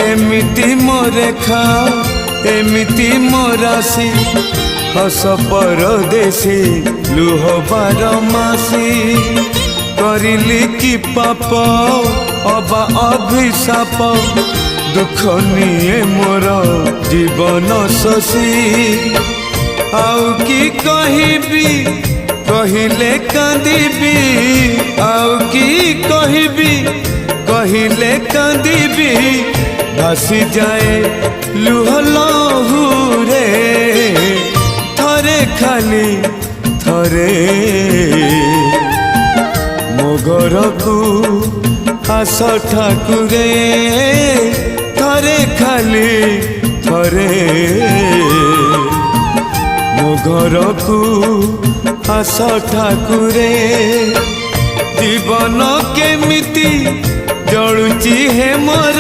एमिति मोरे खा एमिति मोरासी हस परदेसी लुह बारमासी करिली कि पाप अबा अभिशाप दुख निये मोर जीवन शशी आउ कि कहबी कहिले कांदिबी आउ कि कहबी कहिले कांदिबी भासी जाए लुह लहुरे थरे खाली थरे मो घर को आस ठाकुरे थरे खाली थरे मो घर को आस ठाकुरे जीवन केमिति जलुची हे मोर